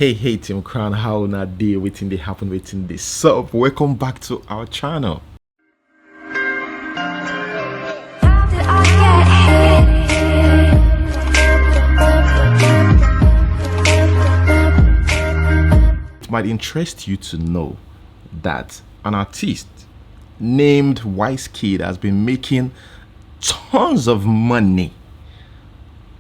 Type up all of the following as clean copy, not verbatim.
Hey Team Crown, how na day waiting they happen waiting this. So welcome back to our channel. How did I get here? It might interest you to know that an artist named Wisekid has been making tons of money.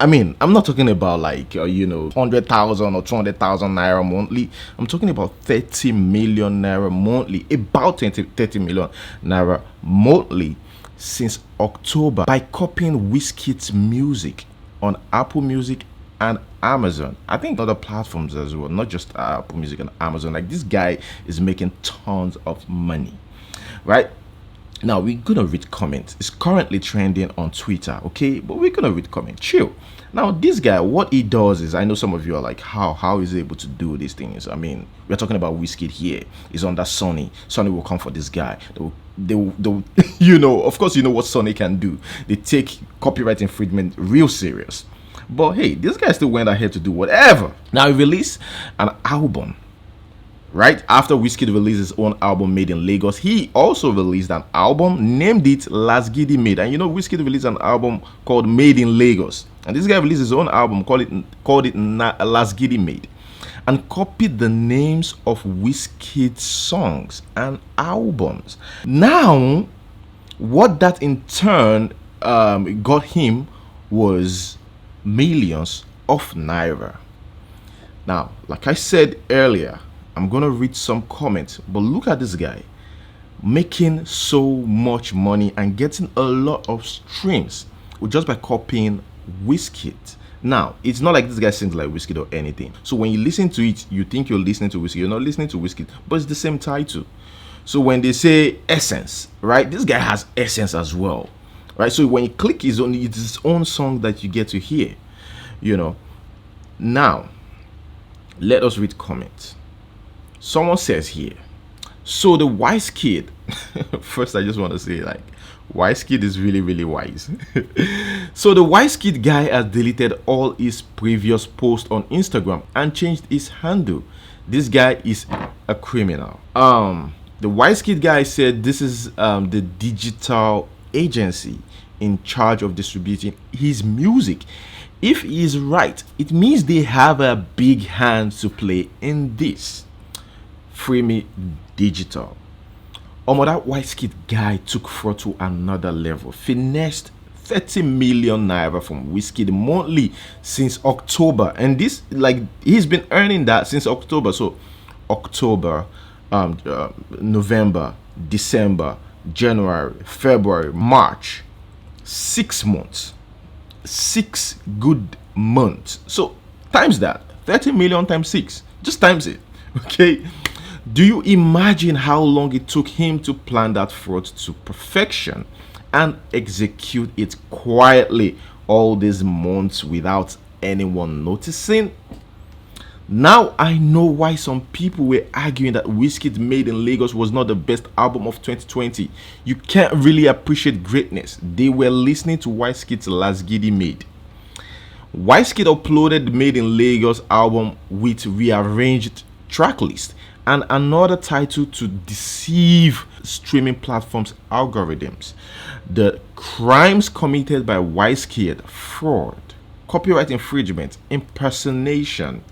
I mean, I'm not talking about like 100,000 or 200,000 naira monthly. I'm talking about 30 million naira monthly, about 30 million naira monthly since October by copying Wizkid's music on Apple Music and Amazon. I think other platforms as well, not just Apple Music and Amazon. Like, this guy is making tons of money, right? Now we're gonna read comments. It's currently trending on Twitter, okay? But we're gonna read comments. Chill. Now this guy, what he does is, I know some of you are like, how is he able to do these things? I mean, we're talking about Wizkid here. He's under Sony. Sony will come for this guy. They'll of course, you know what Sony can do. They take copyright infringement real serious. But hey, this guy still went ahead to do whatever. Now he released an album. Right after Wizkid released his own album Made in Lagos, he also released an album, named it Lasgidi Made. And Wizkid released an album called Made in Lagos, and this guy released his own album called it Lasgidi Made, and copied the names of Wizkid's songs and albums. Now, what that in turn got him was millions of naira. Now, like I said earlier, I'm gonna read some comments, but look at this guy making so much money and getting a lot of streams just by copying Wizkid. Now, it's not like this guy sings like Wizkid or anything. So when you listen to it, you think you're listening to Wizkid. You're not listening to Wizkid, but it's the same title. So when they say essence, right, this guy has essence as well, right? So when you click it's his own song that you get to hear, Now, let us read comments. Someone says here, so the Wisekid, first I just want to say, like, Wisekid is really, really wise. So the Wisekid guy has deleted all his previous posts on Instagram and changed his handle. This guy is a criminal. The Wisekid guy said this is the digital agency in charge of distributing his music. If he is right, it means they have a big hand to play in this. Free me digital. That Wisekid guy took fraud to another level. Finessed 30 million naira from Wizkid monthly since October, and this, like, he's been earning that since October. So October, November, December, January, February, March, 6 months, 6 good months. So times that, 30 million times 6, just times it. Okay, do you imagine how long it took him to plan that fraud to perfection and execute it quietly all these months without anyone noticing? Now I know why some people were arguing that Wizkid Made in Lagos was not the best album of 2020. You can't really appreciate greatness. They were listening to Wizkid's Lasgidi Made. Wizkid uploaded the Made in Lagos album with rearranged track list and another title to deceive streaming platforms' algorithms. The crimes committed by Wizkid: fraud, copyright infringement, impersonation.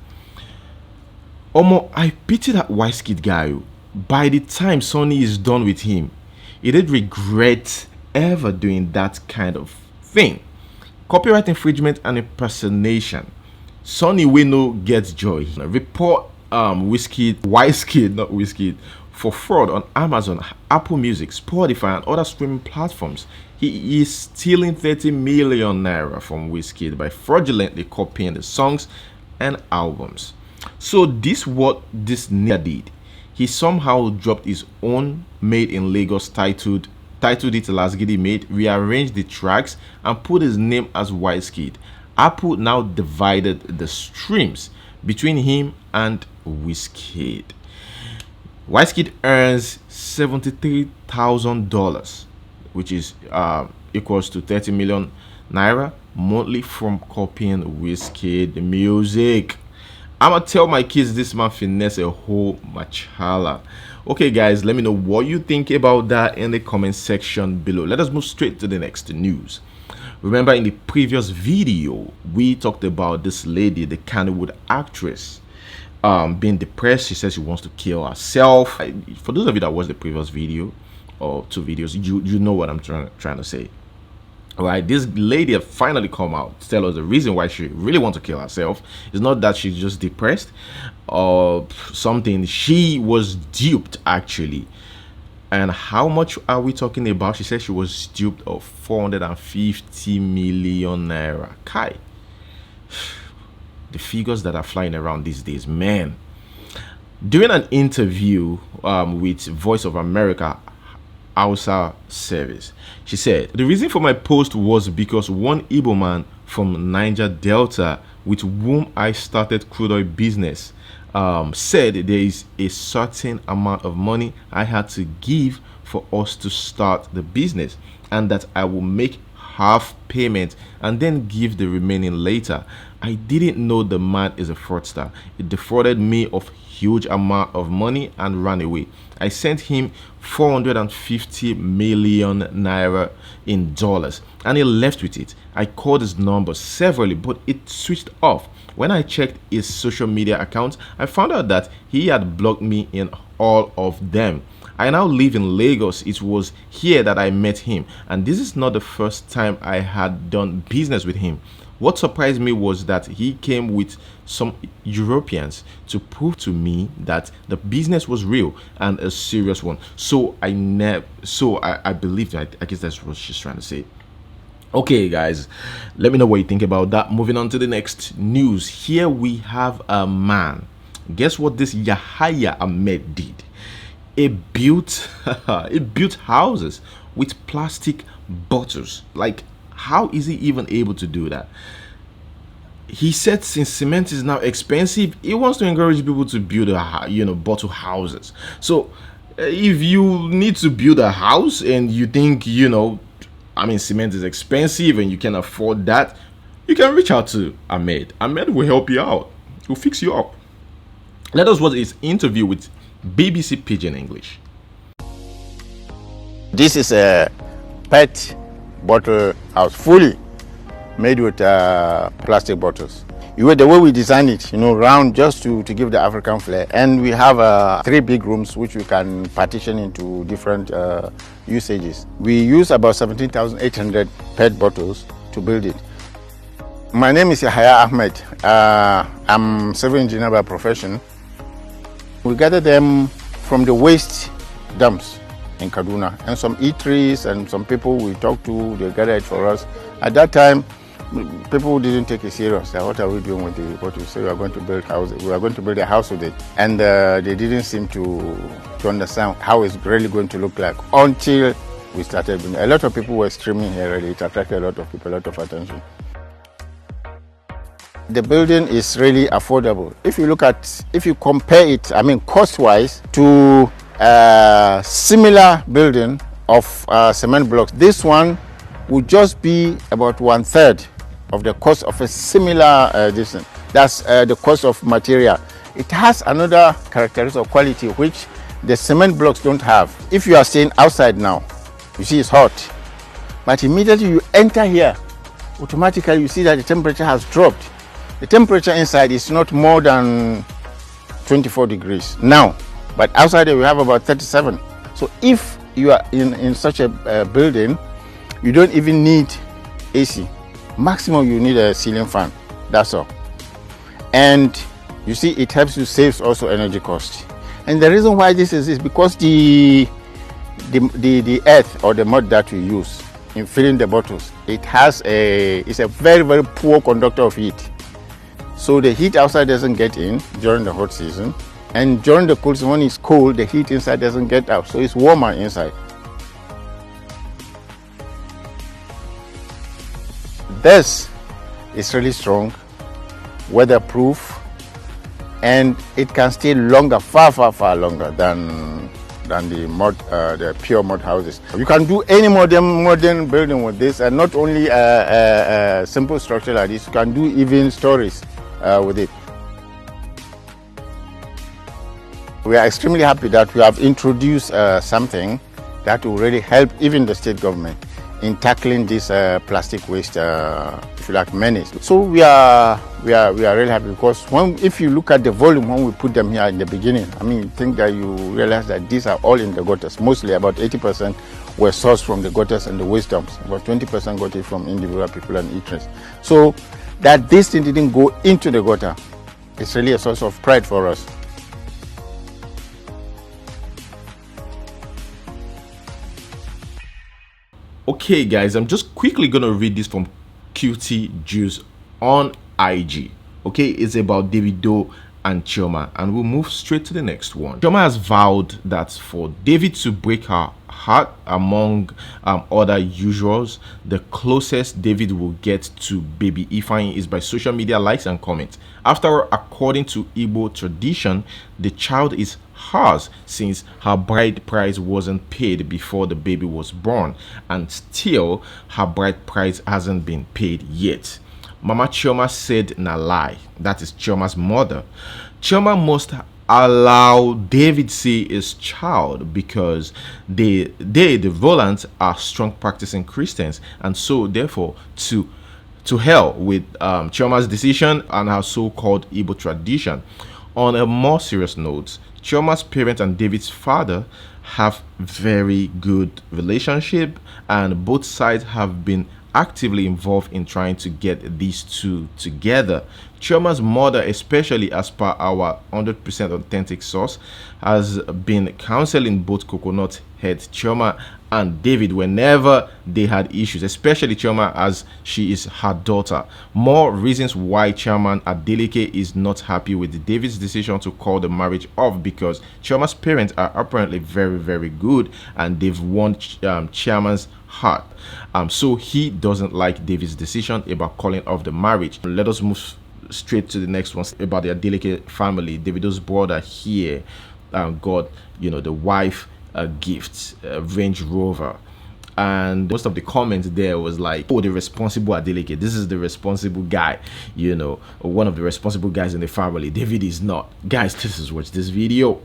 I pity that Wizkid guy. By the time Sony is done with him, he did regret ever doing that kind of thing. Copyright infringement and impersonation. Sony will no get joy. Report Wisekid, not Wizkid, for fraud on Amazon, Apple Music, Spotify, and other streaming platforms. He is stealing 30 million naira from Wizkid by fraudulently copying the songs and albums. So this what this nigga did. He somehow dropped his own Made in Lagos titled it Lasgidi Made, rearranged the tracks, and put his name as Wizkid. Apple now divided the streams between him and Wizkid. Wizkid earns $73,000, which is equals to 30 million naira monthly from copying Wizkid music. I'ma tell my kids this man finesse a whole machala. Okay, guys, let me know what you think about that in the comment section below. Let us move straight to the next news. Remember, in the previous video, we talked about this lady, the Kannywood actress, being depressed. She says she wants to kill herself. For those of you that watched the previous video or two videos, you know what I'm trying to say. All right, this lady have finally come out to tell us the reason why she really wants to kill herself. It's not that she's just depressed or something. She was duped, actually. And how much are we talking about? She said she was duped of 450 million naira. Kai, the figures that are flying around these days, man. During an interview with Voice of America Hausa service, she said, the reason for my post was because one Igbo man from Niger Delta with whom I started crude oil business said there is a certain amount of money I had to give for us to start the business, and that I will make half payment and then give the remaining later. I didn't know the man is a fraudster. He defrauded me of huge amount of money and ran away. I sent him 450 million naira in dollars and he left with it. I called his number severally, but it switched off. When I checked his social media accounts, I found out that he had blocked me in all of them. I now live in Lagos. It was here that I met him, and this is not the first time I had done business with him. What surprised me was that he came with some Europeans to prove to me that the business was real and a serious one. So I believed. I guess that's what she's trying to say. Okay, guys, let me know what you think about that. Moving on to the next news. Here we have a man. Guess what this Yahaya Ahmed did? It built houses with plastic bottles. Like, how is he even able to do that? He said since cement is now expensive, he wants to encourage people to build bottle houses. So if you need to build a house and you think cement is expensive and you can afford that, you can reach out to Ahmed. Ahmed will help you out. He'll fix you up. Let us watch his interview with BBC Pidgin English. This is a pet bottle house, fully made with plastic bottles. The way we design it, round, just to give the African flair. And we have 3 big rooms which we can partition into different usages. We use about 17,800 PET bottles to build it. My name is Yahaya Ahmed. I'm civil engineer by profession. We gather them from the waste dumps in Kaduna, and some eateries and some people we talk to, they gather it for us. At that time, people didn't take it serious. What are we doing with what you say? We are going to build houses. We are going to build a house with it, and they didn't seem to understand how it's really going to look like until we started. A lot of people were streaming here. Really, it attracted a lot of people, a lot of attention. The building is really affordable. If you compare it, cost-wise, to a similar building of cement blocks, this one would just be about 1/3 of the cost of a similar distance. That's the cost of material. It has another characteristic of quality which the cement blocks don't have. If you are staying outside now, you see it's hot, but immediately you enter here, automatically you see that the temperature has dropped. The temperature inside is not more than 24 degrees now, but outside we have about 37. So if you are in such a building, you don't even need AC. Maximum you need a ceiling fan, that's all. And you see, it helps you save also energy cost. And the reason why this is because the earth or the mud that we use in filling the bottles, it's a very, very poor conductor of heat. So the heat outside doesn't get in during the hot season, and during the cold season, when it's cold, the heat inside doesn't get out, so it's warmer inside. This is really strong, weatherproof, and it can stay longer, far longer than the pure mud houses. You can do any modern building with this, and not only a simple structure like this, you can do even stories with it. We are extremely happy that we have introduced something that will really help even the state government in tackling this plastic waste, if you like, menace. So we are really happy because if you look at the volume when we put them here in the beginning, I mean, you think that you realize that these are all in the gutters. Mostly about 80% were sourced from the gutters and the waste dumps. About 20% got it from individual people and eateries. So that this thing didn't go into the gutter, it's really a source of pride for us. Okay, guys, I'm just quickly gonna read this from Cutie Juice on IG. Okay, it's about Davido and Chioma, and we'll move straight to the next one. Chioma has vowed that for David to break her heart among other usuals, the closest David will get to baby Ifeanyi is by social media likes and comments. After all, according to Igbo tradition, the child is hers since her bride price wasn't paid before the baby was born, and still her bride price hasn't been paid yet. Mama Chioma said na lie. That is Chioma's mother. Chioma must allow David see his child because the Volants are strong practicing Christians, and so therefore to hell with Chioma's decision and her so-called Igbo tradition. On a more serious note, Chioma's parents and David's father have very good relationship, and both sides have been actively involved in trying to get these two together. Chioma's mother, especially as per our 100% authentic source, has been counseling both Coconut Head Chioma and David whenever they had issues, especially Chioma as she is her daughter. More reasons why Chairman Adeleke is not happy with David's decision to call the marriage off, because Chioma's parents are apparently very good and they've won Chairman's heart. So he doesn't like David's decision about calling off the marriage. Let us move straight to the next one about the Adeleke family. Davido's brother here got, the wife a gift, a Range Rover, and most of the comments there was like, oh, the responsible Adeleke, this is the responsible guy, one of the responsible guys in the family. David is not. Guys, this is watch this video.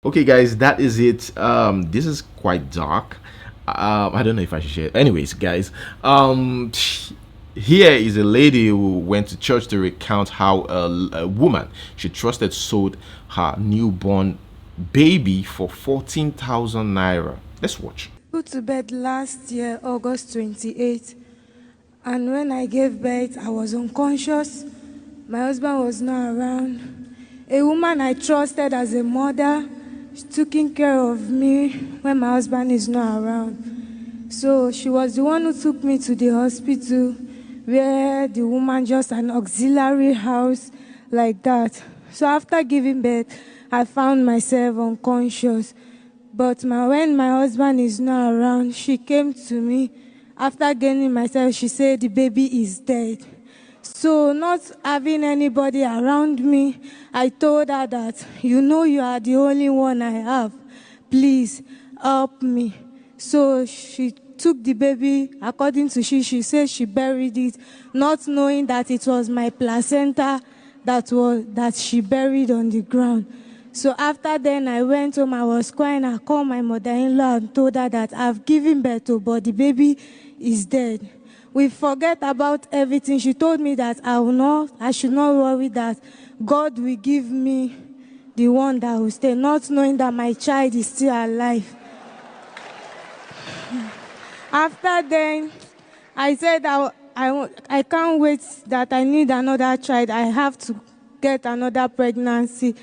Okay, guys, that is it. This is quite dark. I don't know if I should share. Anyways, guys, here is a lady who went to church to recount how a woman she trusted sold her newborn baby for 14,000 naira. Let's watch. Put to bed last year, August 28th, and when I gave birth, I was unconscious. My husband was not around. A woman I trusted as a mother, taking care of me when my husband is not around. So she was the one who took me to the hospital, where the woman just an auxiliary house like that. So after giving birth, I found myself unconscious. But when my husband is not around, she came to me. After gaining myself, she said the baby is dead. So not having anybody around me, I told her that, you are the only one I have. Please help me. So she took the baby. According to she said she buried it, not knowing that it was my placenta that she buried on the ground. So after then, I went home. I was crying. I called my mother-in-law and told her that I've given birth to, but the baby is dead. We forget about everything. She told me that I should not worry, that God will give me the one that will stay, not knowing that my child is still alive. After then, I said I can't wait, that I need another child. I have to get another pregnancy.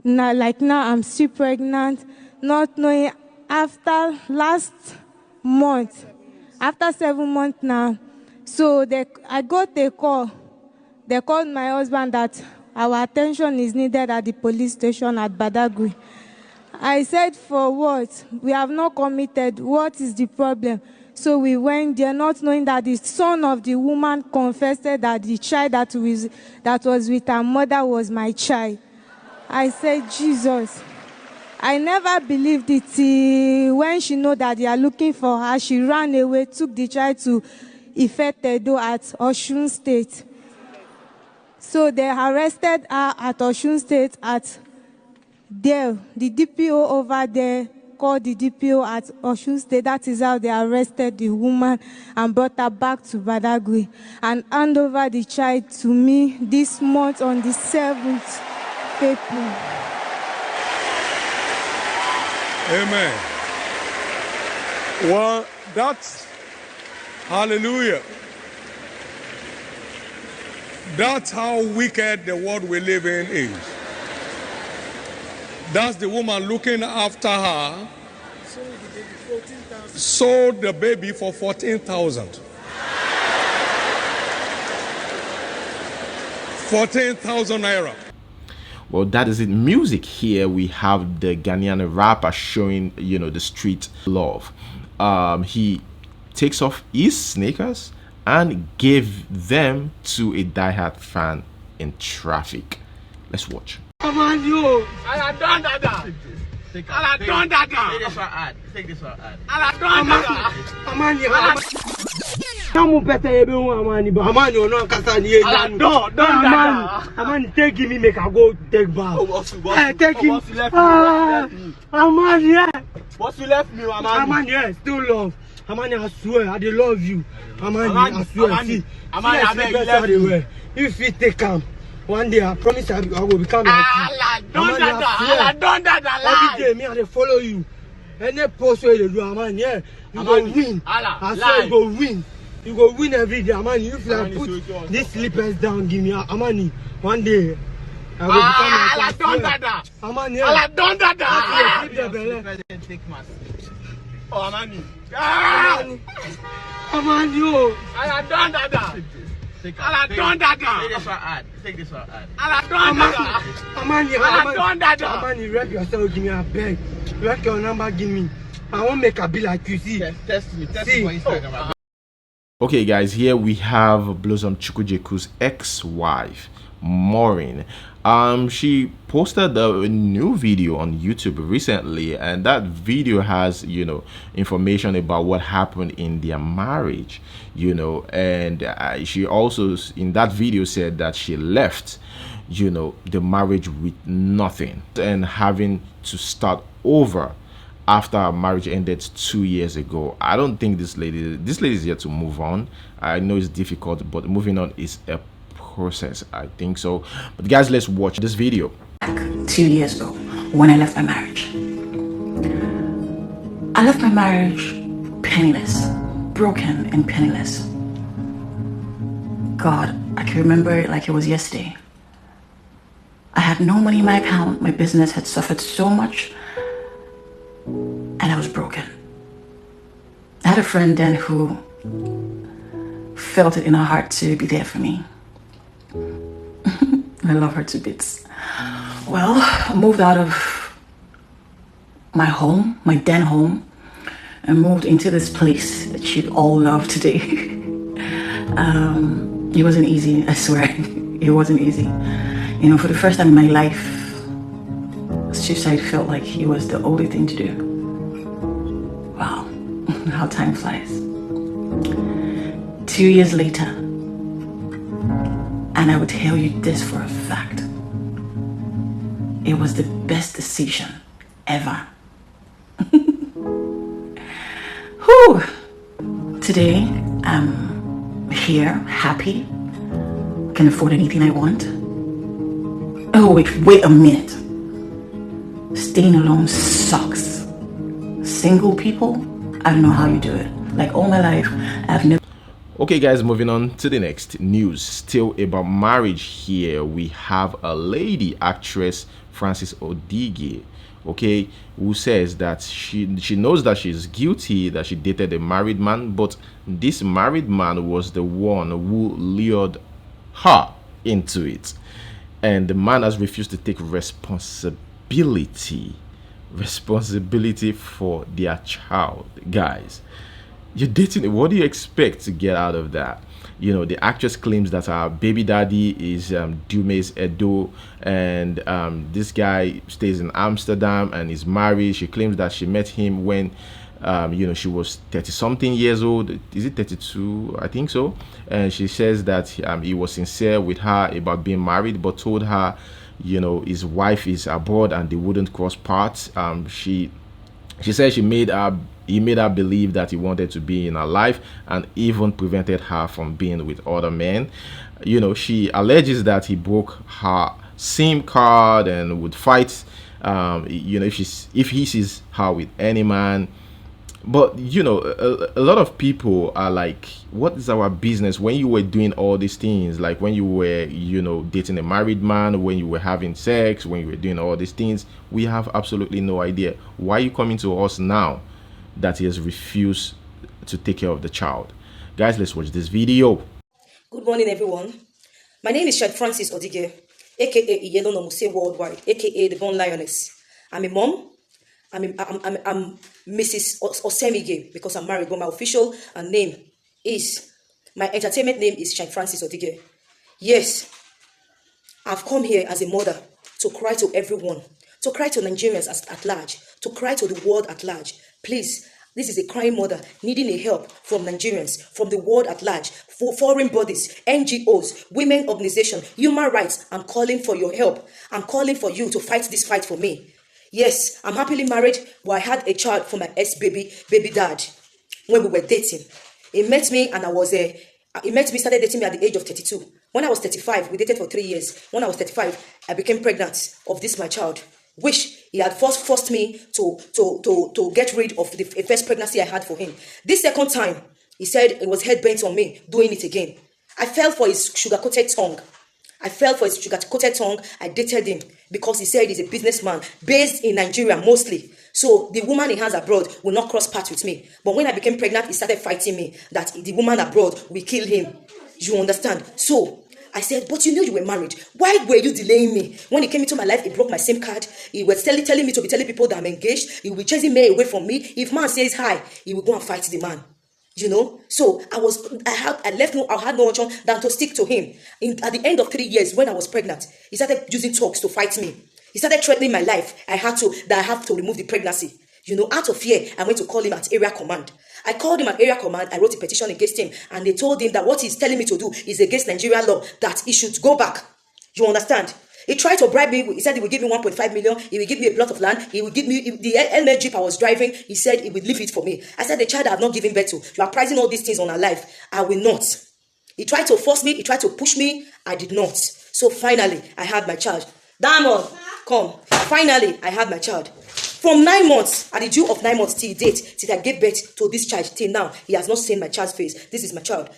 Now I'm still pregnant, not knowing after last month. After 7 months now, so I got a call They called my husband that our attention is needed at the police station at Badagry. I said, for what? We have not committed. What is the problem? So we went there, not knowing that the son of the woman confessed that the child that was with her mother was my child. I said, Jesus. I never believed it till when she know that they are looking for her. She ran away, took the child to Ifetedo at Osun State. So they arrested her at Osun State at there. The DPO over there called the DPO at Osun State. That is how they arrested the woman and brought her back to Badagry and hand over the child to me this month on the 7th April. Amen. Well, that's hallelujah. That's how wicked the world we live in is. That's the woman looking after her. Sold the baby for 14,000. 14,000 naira. Well, that is it. Music here. We have the Ghanaian rapper showing, the street love. He takes off his sneakers and gave them to a diehard fan in traffic. Let's watch. Come on, you. I done that. Take this one ad. Take this one ad. I done that. Come on, you. Come better everyone, Amani, but Amani, you're not Casani. Amani, take me, make I go take back. Take him. Amani, yeah. What's you left me, Amani, yeah, still love. Amani, I swear, I dey love you. Amani, I swear. Amani, I beg you left me. If you take him, one day I promise I will become like you. Don't that. Every day, me I dey follow you. Any post where you do, Amani, yeah, you go win. I swear you go win. You go win every day, Amani. If you like put these slippers down, give me Amani. One day, I will become like you. Amani, yeah. Don't that. Take my slippers. Oh, Amani. Amani, yo. I done that. Take this one ad. Take this one ad. Amani, Amani, rep yourself, give me a beg. Rep your number, give me. I won't make a bill like you, see. Test me for Instagram. Okay, guys, here we have Blossom Chukwujeku's ex-wife, Maureen. She posted a new video on YouTube recently, and that video has, information about what happened in their marriage, and she also in that video said that she left, the marriage with nothing and having to start over after our marriage ended 2 years ago. I don't think this lady is here to move on. I know it's difficult, but moving on is a process, I think so. But guys, let's watch this video. 2 years ago, when I left my marriage. I left my marriage penniless, broken and penniless. God, I can remember it like it was yesterday. I had no money in my account. My business had suffered so much, and I was broken. I had a friend then who felt it in her heart to be there for me. I love her to bits. Well, I moved out of my home, my then home, and moved into this place that you'd all love today. It wasn't easy, I swear. It wasn't easy. For the first time in my life, suicide felt like it was the only thing to do. Wow, how time flies. 2 years later, and I would tell you this for a fact, it was the best decision ever. Whew. Today, I'm here, happy, can afford anything I want. Oh, wait a minute. Staying alone sucks. Single people, I don't know how you do it. Like all my life, I've never. Okay, guys, moving on to the next news. Still about marriage here. We have a lady, actress Frances Odighi, okay, who says that she knows that she's guilty, that she dated a married man, but this married man was the one who lured her into it. And the man has refused to take responsibility for their child. Guys, you're dating, what do you expect to get out of that? The actress claims that her baby daddy is Dumes Edo, and this guy stays in Amsterdam and is married. She claims that she met him when she was 30 something years old. Is it 32? I think so. And she says that he was sincere with her about being married, but told her, his wife is abroad and they wouldn't cross paths. She said he made her believe that he wanted to be in her life and even prevented her from being with other men. She alleges that he broke her SIM card and would fight if he sees her with any man. But a lot of people are like, what is our business? When you were doing all these things, like when you were dating a married man, when you were having sex, when you were doing all these things, we have absolutely no idea. Why are you coming to us now that he has refused to take care of the child? Guys, let's watch this video. Good morning, everyone. My name is Chad Francis Odige, aka Yellow Nomuse Worldwide, aka the Born Lioness. I'm a mom. I'm Mrs. Osemige because I'm married, but my official my entertainment name is Chad Francis Odige. Yes, I've come here as a mother to cry to everyone, to cry to Nigerians at large, to cry to the world at large. Please, this is a crying mother needing a help from Nigerians, from the world at large, for foreign bodies, NGOs, women organizations, human rights. I'm calling for your help. I'm calling for you to fight this fight for me. Yes, I'm happily married, but I had a child for my baby dad when we were dating. He met me and started dating me at the age of 32. When I was 35, we dated for 3 years. When I was 35, I became pregnant of this, my child, which he had forced me to get rid of the first pregnancy I had for him. This second time, he said it was head bent on me doing it again. I fell for his sugar-coated tongue. I dated him because he said he's a businessman based in Nigeria mostly. So the woman he has abroad will not cross paths with me. But when I became pregnant, he started fighting me that the woman abroad will kill him. You understand? So I said, but you were married. Why were you delaying me? When he came into my life, he broke my SIM card. He was telling me to be telling people that I'm engaged. He will be chasing me away from me. If man says hi, he will go and fight the man. So I had no option than to stick to him. At the end of 3 years, when I was pregnant, he started using talks to fight me. He started threatening my life. I have to remove the pregnancy. Out of fear, I went to call him at area command. I called him at area command. I wrote a petition against him, and they told him that what he's telling me to do is against Nigerian law, that he should go back. You understand? He tried to bribe me. He said he would give me 1.5 million. He would give me a plot of land. He would give me the LMA Jeep I was driving. He said he would leave it for me. I said, the child I have not given birth to. You are pricing all these things on her life. I will not. He tried to force me. He tried to push me. I did not. So finally, I had my child. Diamond, come. Finally, I had my child. From 9 months, at the due of 9 months till date, till I gave birth to this child, till now, he has not seen my child's face. This is my child.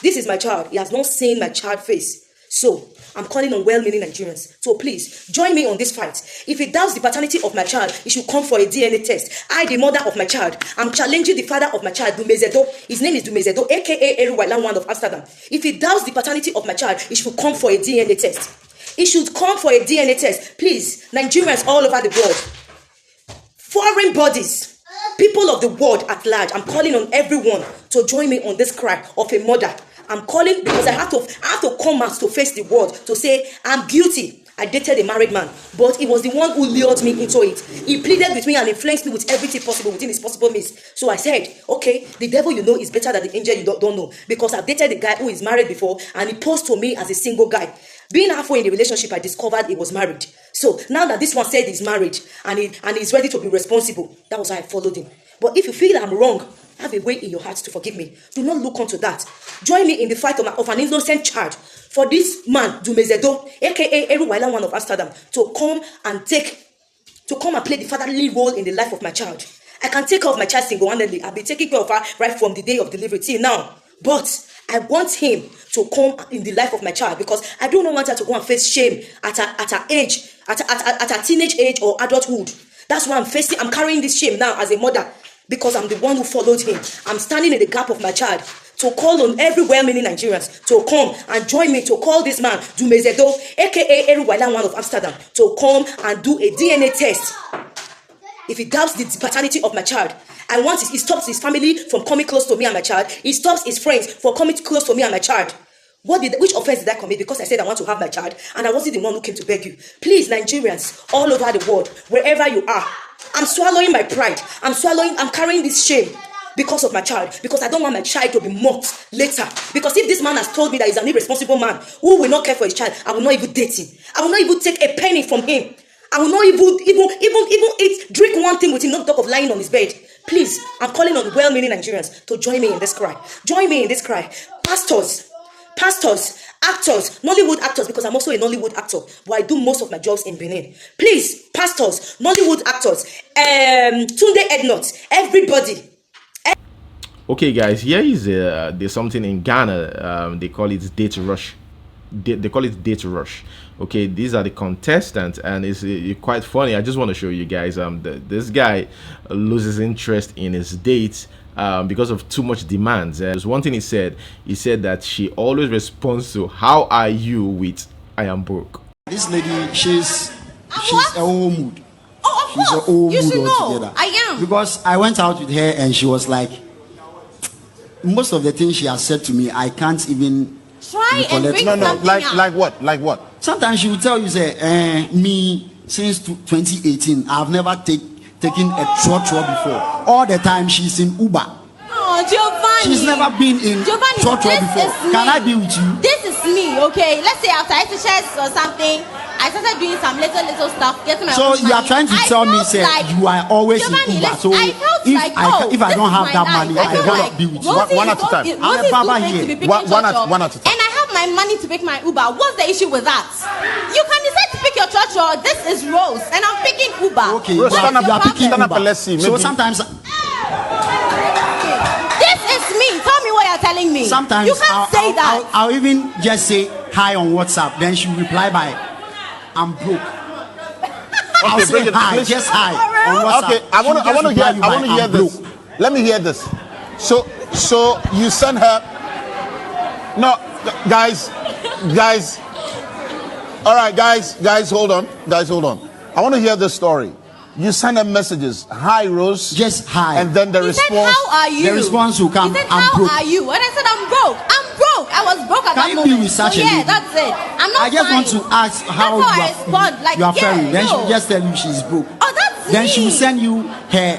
This is my child. He has not seen my child's face. So, I'm calling on well-meaning Nigerians. So please, join me on this fight. If he doubts the paternity of my child, he should come for a DNA test. I, the mother of my child, I'm challenging the father of my child, Dumezedo. His name is Dumezedo, aka Airline of Amsterdam. If he doubts the paternity of my child, he should come for a DNA test. He should come for a DNA test. Please, Nigerians all over the world, foreign bodies, people of the world at large, I'm calling on everyone to join me on this cry of a mother. I'm calling because I have to come out to face the world to say I'm guilty. I dated a married man, but he was the one who lured me into it. He pleaded with me and influenced me with everything possible within his possible means. So I said, okay, the devil you know is better than the angel you don't know, because I've dated a guy who is married before and he posed to me as a single guy. Being halfway in the relationship, I discovered he was married. So now that this one said he's married and he's ready to be responsible, that was why I followed him. But if you feel I'm wrong, have a way in your heart to forgive me. Do not look onto that. Join me in the fight of an innocent child for this man, Dumezedo, aka Airline one of Amsterdam, to come and play the fatherly role in the life of my child. I can take care of my child single-handedly. I've been taking care of her right from the day of delivery till now. But I want him to come in the life of my child because I do not want her to go and face shame at her age, at her teenage age or adulthood. That's why I'm carrying this shame now as a mother, because I'm the one who followed him. I'm standing in the gap of my child to call on every well-meaning Nigerians to come and join me to call this man Dumezedo, aka Eruwailan one of Amsterdam, to come and do a DNA test. If he doubts the paternity of my child, I want he stops his family from coming close to me and my child. He stops his friends from coming close to me and my child. Which offense did I commit? Because I said I want to have my child and I wasn't the one who came to beg you. Please, Nigerians all over the world, wherever you are, I'm swallowing my pride. I'm carrying this shame because of my child. Because I don't want my child to be mocked later. Because if this man has told me that he's an irresponsible man who will not care for his child, I will not even date him. I will not even take a penny from him. I will not even drink one thing with him, not talk of lying on his bed. Please, I'm calling on well-meaning Nigerians to join me in this cry. Join me in this cry. Pastors, actors, Nollywood actors, because I'm also a Nollywood actor, but I do most of my jobs in Benin. Please, pastors, Nollywood actors, Tunde Ednot, everybody. Okay, guys, here is there's something in Ghana. They call it date rush. They call it date rush. Okay, these are the contestants, and it's quite funny. I just want to show you guys. This guy loses interest in his dates because of too much demands. There's one thing he said. He said that she always responds to "How are you?" with "I am broke." This lady, she's a whole mood. Oh, of she's course. a whole You mood should know. altogether. I am. Because I went out with her and she was like, most of the things she has said to me, I can't even try and bring no, something out. like what? Like what? Sometimes she will tell you, say, me since 2018, I've never taken a trotro before. All the time she's in Uber. Oh, Giovanni. She's never been in trotro before. Can I be with you? This is me, okay? Let's say after SHS or something, I started doing some little stuff, getting my So own you are money. trying to tell me, say, like, you are always Giovanni, in Uber. So I felt if like, if I don't have that life. money, I feel cannot like be with you. Rosie One is at a time. Rosie is I'm a too Baba big to here. be picking One at church, one at a time. And I have my money to pick my Uber. What's the issue with that? You can decide to pick your church, or this is Rose, and I'm picking Uber. Okay, Rose, but stand up, you are picking stand up Uber. and let's see. So Maybe. sometimes This is me. Tell me what you're telling me. Sometimes you can't say that. I'll even just say hi on WhatsApp. Then she'll reply by, I'm broke. I'll Okay, say bring it, hi, please. just hi on WhatsApp. Okay, I want to hear this. Let me hear this. So you send her. No, guys. All right, guys, hold on. I want to hear this story. You send her messages. Hi, Rose. Just hi. And then the He response. said, how are you? The response will come, He said, I'm how broke. are you? And I said, I'm broke. I was broke at Can that you moment. be with such so a yeah, lady? that's it. I'm not I just fine. want to ask how That's how I respond. Like, you are yeah, faring. Then no. she'll just tell you she's broke. Oh, that's Then me. she will send you her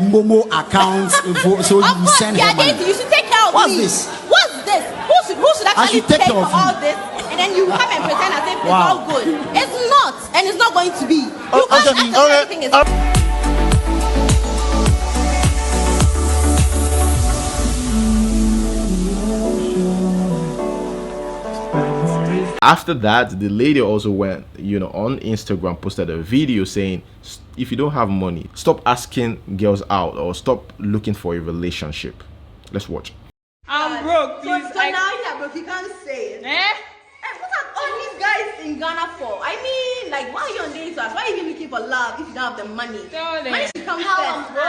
Momo account so Of you will course, send yeah, her money. Daisy, you should take care of What's me. this? What's this? Who should actually should take pay care for of you. all this? And then you come and pretend as if it's Wow. all good. It's not, and it's not going to be. You can't okay, act as if everything is. After that, the lady also went, on Instagram, posted a video saying, if you don't have money, stop asking girls out or stop looking for a relationship. Let's watch. I'm broke, So, please. so now you're broke, you can't say it. Eh? Hey, what are all these guys in Ghana for? I mean, like, why are you on dating apps? Why are you even looking for love if you don't have the money? Tell them. Money should come first, bro.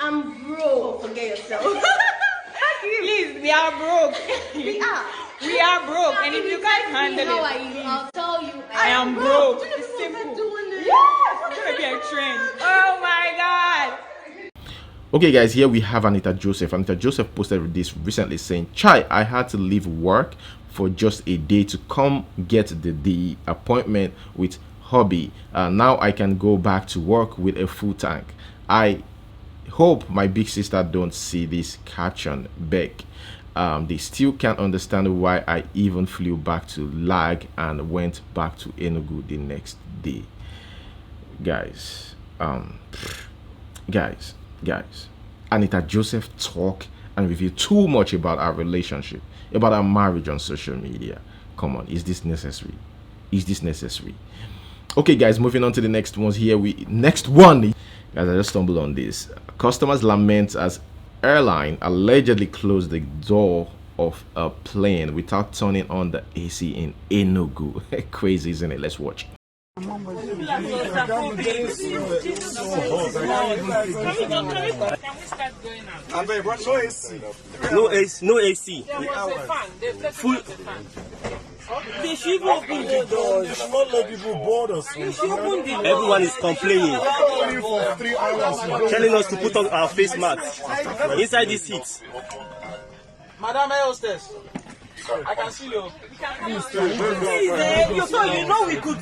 I'm broke. Oh, forget yourself. Please, we are broke. We are. We are broke, and if you can't handle How it, are you? I'll tell you. I am broke. Do you It's know simple. doing it? Yes, it's gonna be a trend. Oh my God. Okay, guys, here we have Anita Joseph. Anita Joseph posted this recently saying, Chai, I had to leave work for just a day to come get the appointment with hubby. Now I can go back to work with a full tank. I hope my big sister don't see this caption. Beg. They still can't understand why I even flew back to Lag and went back to Enugu the next day. Guys, Anita Joseph talk and reveal too much about our relationship, about our marriage on social media. Come on, is this necessary? Okay, guys, moving on to the next ones here. Next one, guys, I just stumbled on this. Customers lament as Airline allegedly closed the door of a plane without turning on the AC in Enugu. Crazy, isn't it? Let's watch. I bet, bro, no AC. No AC. No AC. Full. They should even open the doors. They should not let people board us. Everyone is complaining. Telling us to put on our face masks inside these seats. Madam Air Hostess, I can see you. You know we could.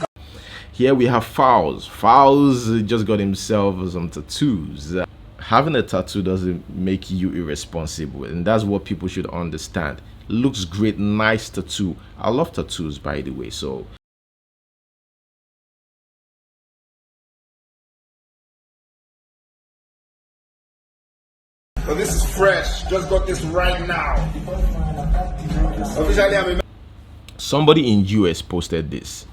Here we have Fowls. Fowls just got himself some tattoos. Having a tattoo doesn't make you irresponsible, and that's what people should understand. Looks great, nice tattoo. I love tattoos, by the way. So so this is fresh. Just got this right now. Officially, I'm somebody in US posted this,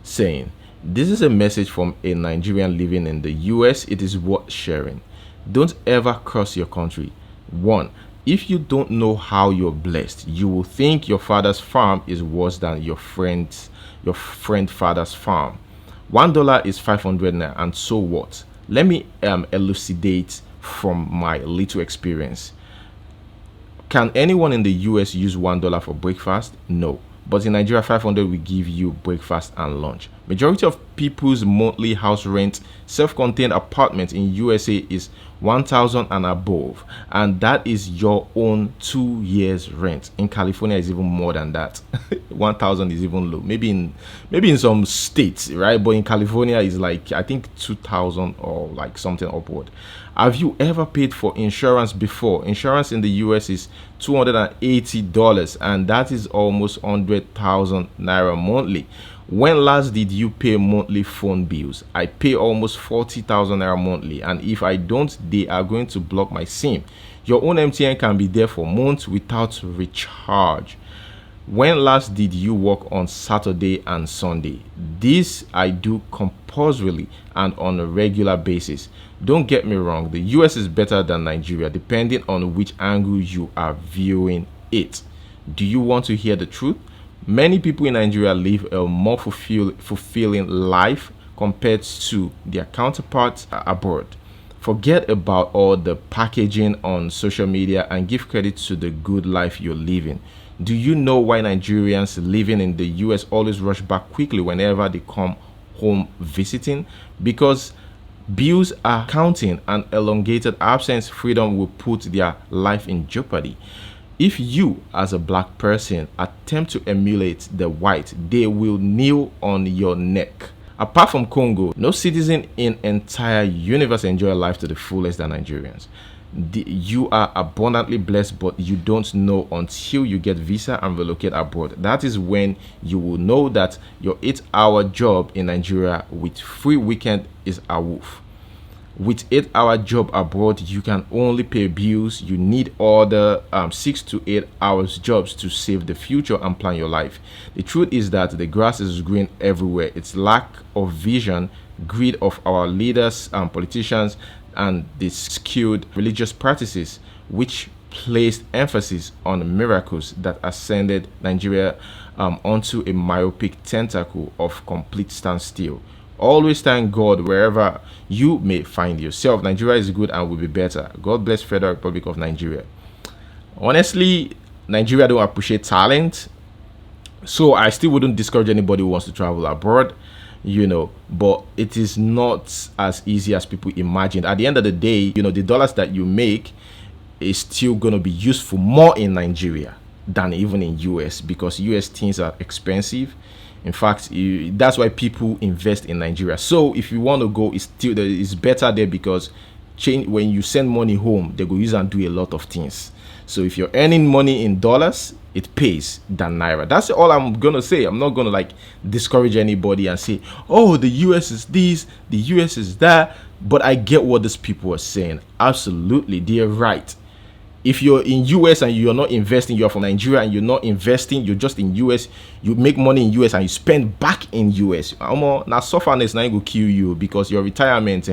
saying, "This is a message from a Nigerian living in the US. It is worth sharing. Don't ever cross your country. 1. If you don't know how you're blessed, you will think your father's farm is worse than your friend father's farm. $1 is 500 naira, and so what? Let me elucidate from my little experience. Can anyone in the US use $1 for breakfast? No. But in Nigeria, 500 will give you breakfast and lunch. Majority of people's monthly house rent, self-contained apartment in USA is 1,000 and above, and that is your own 2 years rent. In California is even more than that. 1,000 is even low. Maybe in some states, right? But in California is like, I think 2,000 or like something upward. Have you ever paid for insurance before? Insurance in the US is $280, and that is almost 100,000 naira monthly. When last did you pay monthly phone bills? I pay almost 40,000 naira monthly, and if I don't, they are going to block my SIM. Your own MTN can be there for months without recharge. When last did you work on Saturday and Sunday? This I do compulsorily and on a regular basis. Don't get me wrong, the US is better than Nigeria depending on which angle you are viewing it. Do you want to hear the truth? Many people in Nigeria live a more fulfilling life compared to their counterparts abroad. Forget about all the packaging on social media and give credit to the good life you're living. Do you know why Nigerians living in the US always rush back quickly whenever they come home visiting? Because bills are counting, and elongated absence freedom will put their life in jeopardy. If you, as a black person, attempt to emulate the white, they will kneel on your neck. Apart from Congo, no citizen in entire universe enjoy life to the fullest than Nigerians. You are abundantly blessed, but you don't know until you get visa and relocate abroad. That is when you will know that your 8-hour job in Nigeria with free weekend is a wolf. With 8-hour job abroad, you can only pay bills. You need other 6 to 8 hours jobs to save the future and plan your life. The truth is that the grass is green everywhere. It's lack of vision, greed of our leaders and politicians, and the skewed religious practices which placed emphasis on miracles that ascended Nigeria onto a myopic tentacle of complete standstill. Always thank God wherever you may find yourself. Nigeria is good and will be better. God bless Federal Republic of Nigeria. Honestly, Nigeria don't appreciate talent, so I still wouldn't discourage anybody who wants to travel abroad, but it is not as easy as people imagined. At the end of the day, the dollars that you make is still going to be useful more in Nigeria than even in US, because US things are expensive. In fact, that's why people invest in Nigeria. So if you want to go, it's better there, because when you send money home, they go use and do a lot of things. So if you're earning money in dollars, it pays than Naira. That's all I'm gonna say. I'm not gonna discourage anybody and say, oh, the US is this, the US is that. But I get what these people are saying. Absolutely, they're right. If you're in US and you're not investing, you're from Nigeria and you're not investing, you're just in US, you make money in US and you spend back in US. Now sufferness now will kill you, because your retirement,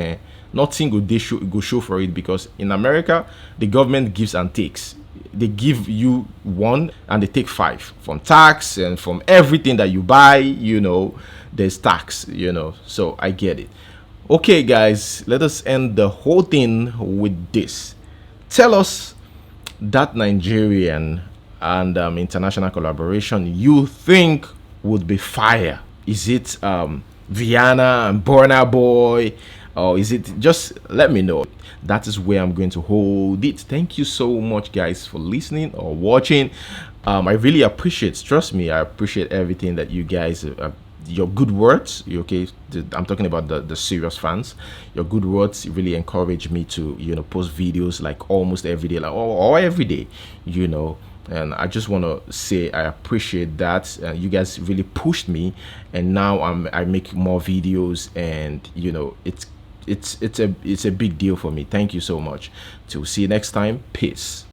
nothing go show for it, because in America, the government gives and takes. They give you 1 and they take 5 from tax and from everything that you buy, there's tax, so I get it. Okay, guys, let us end the whole thing with this. tell us that Nigerian and international collaboration you think would be fire. Is it Vienna and Burna Boy, or is it, just let me know. That is where I'm going to hold it. Thank you so much, guys, for listening or watching. I really appreciate, trust me, I appreciate everything that you guys your good words. Okay, I'm talking about the serious fans. Your good words really encourage me to, you know, post videos like almost every day, like or every day, you know. And I just want to say I appreciate that. You guys really pushed me, and now I make more videos, and you know, it's a big deal for me. Thank you so much. Till see you next time. Peace.